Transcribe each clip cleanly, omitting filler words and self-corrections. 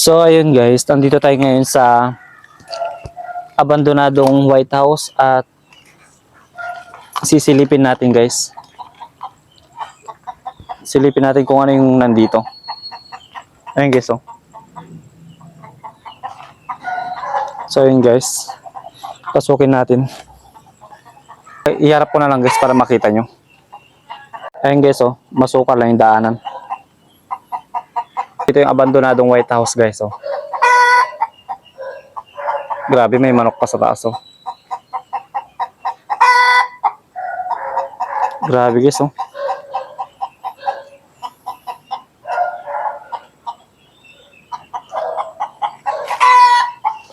So ayun guys, nandito tayo ngayon sa abandonadong White House at sisilipin natin guys. Silipin natin kung ano yung nandito. Ayun guys oh. So ayun guys, pasukin natin. Iharap ko na lang guys para makita nyo. Ayun guys oh, masukal lang yung daanan. Ito yung abandonadong White House guys oh. Grabe, may manok pa sa taas oh. Grabe guys oh.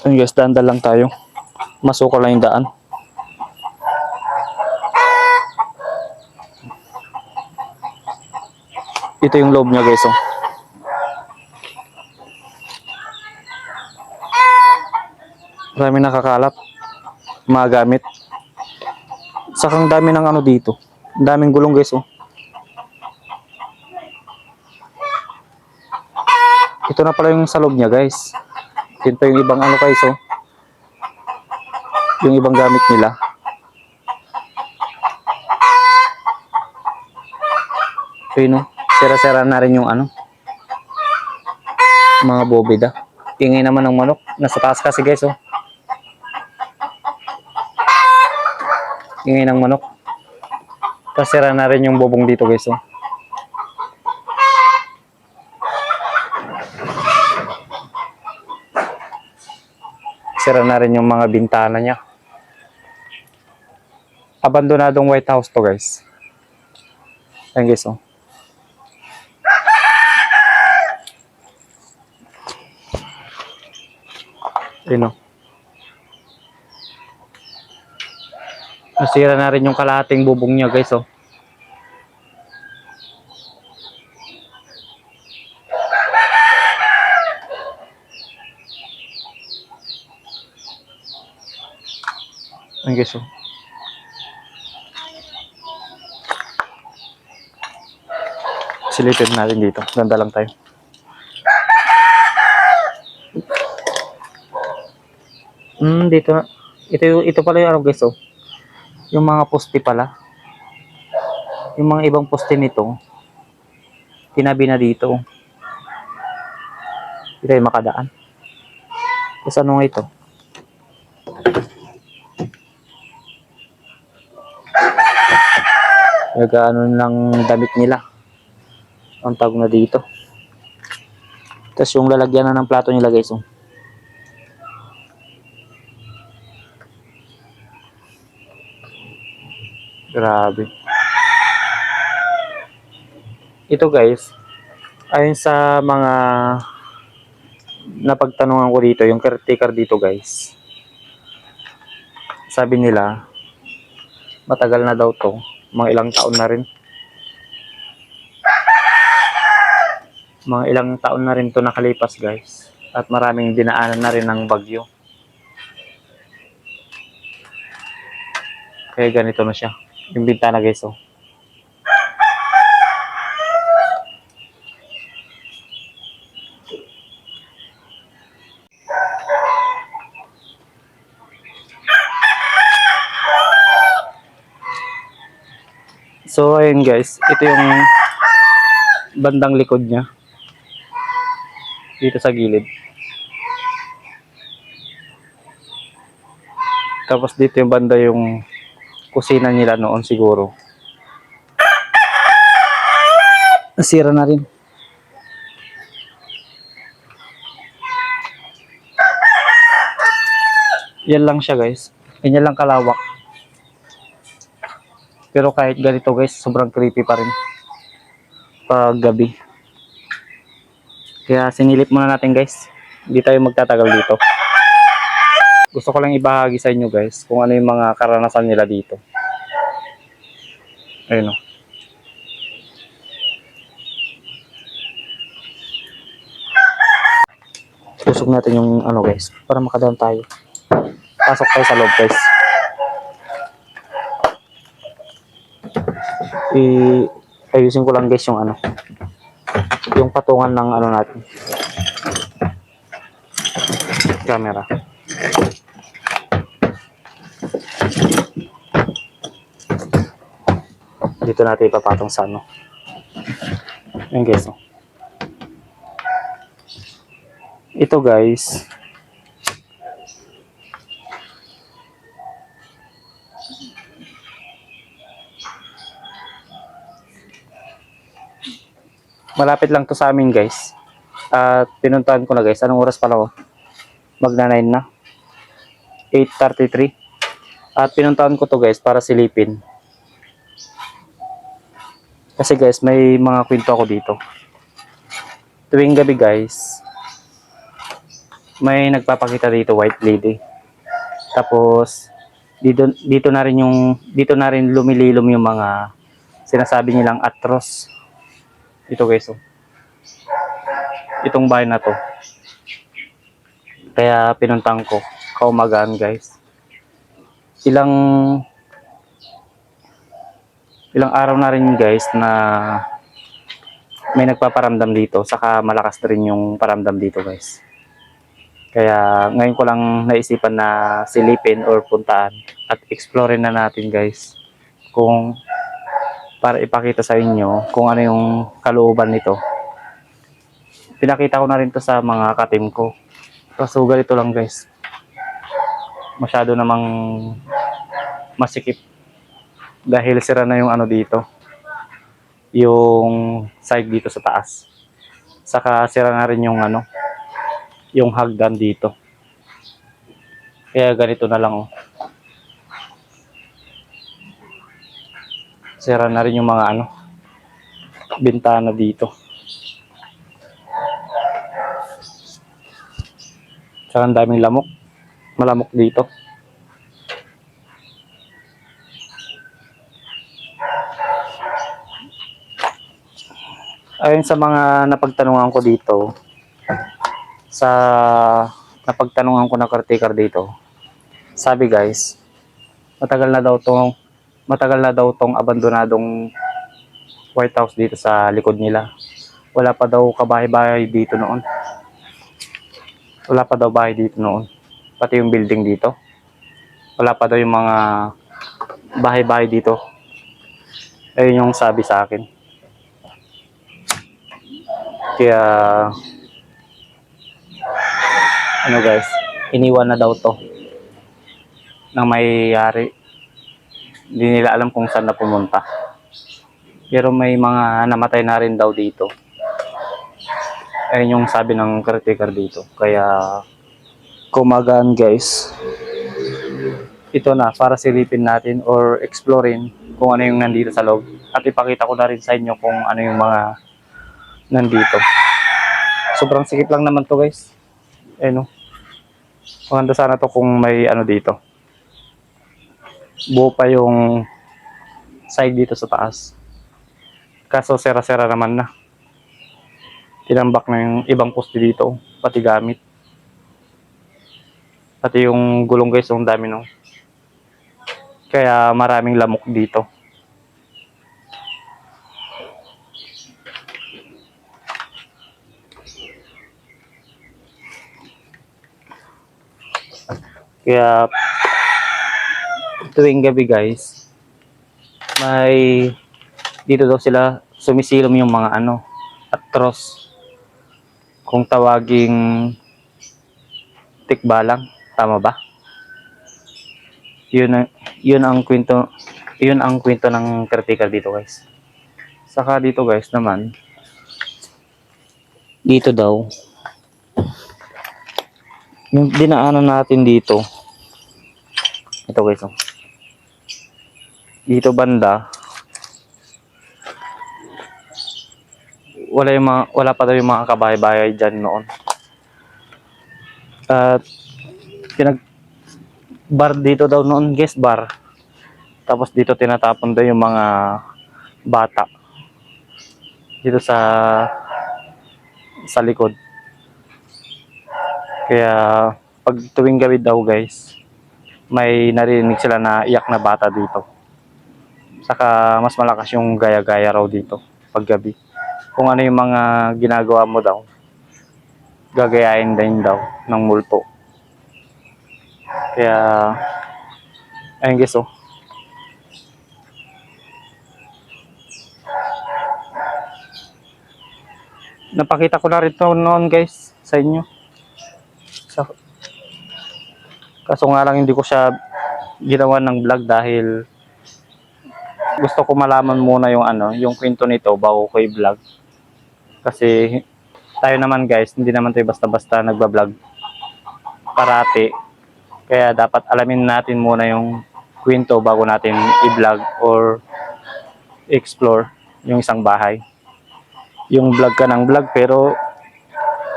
Ayun guys, dandal lang tayo. Masukal lang yung daan. Ito yung loob niya guys oh. Marami nakakalap, mga gamit. Sakang dami ng ano dito. Daming gulong guys oh. Ito na pala yung sa loob niya guys. Ito yung ibang ano guys oh. Yung ibang gamit nila. Ayun oh. Sira-sira na rin yung ano. Mga bobida. Ingay naman ng manok. Nasa taas kasi guys oh. Ingay ng manok. Tapos sira na rin yung bubong dito guys oh. Sira na rin yung mga bintana niya. Abandonadong White House to guys. Ayan guys oh. Ayun oh. Nasira na rin yung kalahating bubong niya guys oh. Ayun guys oh. Silipin natin dito. Ganda lang tayo. Dito na. Ito pala yung ano guys oh. Yung mga poste pala. Yung mga ibang poste nito tinabi na dito. Ito yung makadaan. Tapos ano nga ito? Nag-ano lang damit nila. Ang tawag na dito. Tapos yung lalagyan na ng plato nila guys oh. Grabe. Ito guys, ayon sa mga napagtanungan ko dito, yung caretaker dito guys, sabi nila matagal na daw to, mga ilang taon na rin. Mga ilang taon na rin to nakalipas guys, at maraming dinaanan na rin ng bagyo. Kaya ganito na siya. Yung bintana guys oh. So ayun guys, ito yung bandang likod niya. dito sa gilid. Tapos dito yung banda yung kusina nila noon siguro. Nasira na rin. Yan lang siya guys. Ganyan lang kalawak. Pero kahit ganito guys, sobrang creepy pa rin pag gabi. Kaya sinilip muna natin guys. Hindi tayo magtatagal dito. Gusto ko lang ibahagi sa inyo guys kung ano yung mga karanasan nila dito. Ayun o. Tusok natin yung ano guys para makadaan tayo. Pasok tayo sa loob guys. Ayusin ko lang guys yung ano. Yung patungan ng ano natin. Camera. Dito natin ipapatong sa ano. Ayan guys. Oh. Ito guys. Malapit lang to sa amin guys. At pinuntahan ko na guys. Anong oras pala ko? Magna 9 na. 8:33. At pinuntahan ko to guys para silipin. Kasi guys, may mga kwento ako dito. Tuwing gabi guys, may nagpapakita dito, white lady. Tapos dito na rin lumililom yung mga sinasabi nilang atros. Ito guys, oh. Itong bahay na to. Kaya pinuntahan ko kaumagaan guys. Ilang araw na rin guys na may nagpaparamdam dito, saka malakas na rin yung paramdam dito guys. Kaya ngayon ko lang naisipan na silipin or puntaan at explorein na natin guys kung para ipakita sa inyo kung ano yung kalooban nito. Pinakita ko na rin to sa mga katim ko. Kaso ganito lang guys. Masyado namang masikip. Dahil sira na yung ano dito. Yung side dito sa taas. Saka sira na rin yung ano, yung hagdan dito. Kaya ganito na lang oh. Sira na rin yung mga ano, bintana dito. Saka ang daming lamok. Malamok dito. Ayon sa mga napagtanungan ko dito, napagtanungan ko na caretaker dito, sabi guys, matagal na daw tong abandonadong White House dito sa likod nila. Wala pa daw kabahay-bahay dito noon. Wala pa daw bahay dito noon. Pati yung building dito. Wala pa daw yung mga bahay-bahay dito. Ayun yung sabi sa akin. Kaya ano guys, iniwan na daw to ng may-ari. Hindi nila alam kung saan na pumunta. Pero may mga namatay na rin daw dito. Ayun yung sabi ng caretaker dito. Kaya kumagaan guys. Ito na para silipin natin or explorein kung ano yung nandito sa loob. At ipakita ko na rin sa inyo kung ano yung mga nandito. Sobrang sikip lang naman to guys. Ayun oh. Maganda sana to kung may ano dito. Buo pa yung side dito sa taas. Kaso sera-sera naman na. Tinambak na yung ibang poste dito. Pati gamit. Pati yung gulong guys, yung dami no. Kaya maraming lamok dito. Kaya tuwing gabi guys, may dito daw sila sumisilom yung mga ano, atros. kung tawaging tikbalang, tama ba? Yun ang yun ang kwento, yun ang kwento ng critical dito, guys. Saka dito, guys, naman, dito daw yung dinaanan natin dito. Ito, guys, oh. Dito banda, wala pa daw yung mga kabahay-bahay dyan noon. At bar dito daw noon, guest bar. Tapos dito tinatapon daw yung mga bata dito sa likod. Kaya pag tuwing gabi daw, guys, may narinig sila na iyak na bata dito. Saka mas malakas yung gaya-gaya raw dito pag gabi. Kung ano yung mga ginagawa mo daw, gagayain din daw ng multo. Kaya ayun, guys, oh. Napakita ko na rin to noon, guys, sa inyo. Kaso nga lang hindi ko siya ginawa ng vlog dahil gusto ko malaman muna yung kwento nito bago ko i-vlog. Kasi tayo naman, guys, hindi naman tayo basta-basta nagba-vlog parati. Kaya dapat alamin natin muna yung kwento bago natin i-vlog or explore yung isang bahay. Yung vlog ka ng vlog pero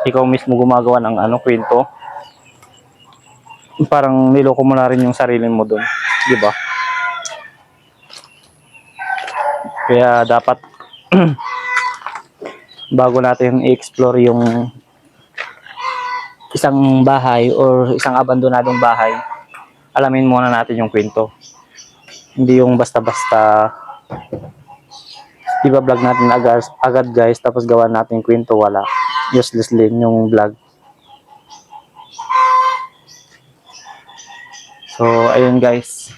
ikaw mismo gumagawa ng kwento, parang niloko mo na rin yung sarili mo doon, di ba? Kaya dapat bago natin i-explore yung isang bahay or isang abandonadong bahay, alamin muna natin yung kwento. Hindi yung basta-basta i-vlog natin agad, guys, tapos gawa natin kwento, wala. Useless din yung vlog. So, ayun, guys.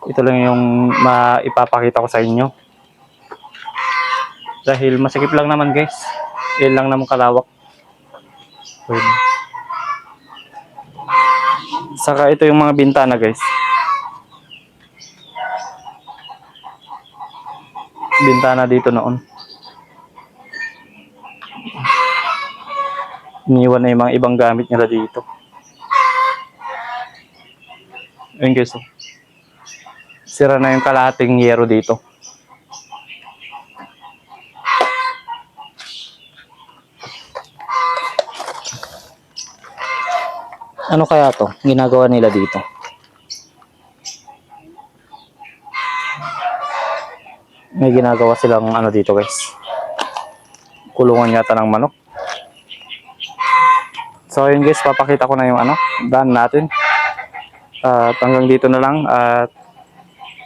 Ito lang yung maipapakita ko sa inyo. Dahil masikip lang naman, guys. Yan lang naman kalawak. Pwede. Saka ito yung mga bintana, guys. Bintana dito noon. Iniwan na yung mga ibang gamit nila dito. Ayun, guys, oh. Sira na yung kalahating yero dito. Ano kaya to ginagawa nila dito? May ginagawa silang dito, guys. Kulungan yata ng manok. So ayun, guys, papakita ko na yung daan natin. At hanggang dito na lang. At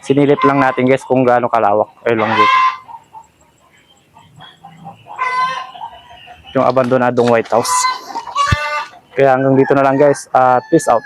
sinilip lang natin, guys, kung gaano kalawak. Ayun lang dito. Yung abandonadong White House. Kaya hanggang dito na lang, guys. Peace out.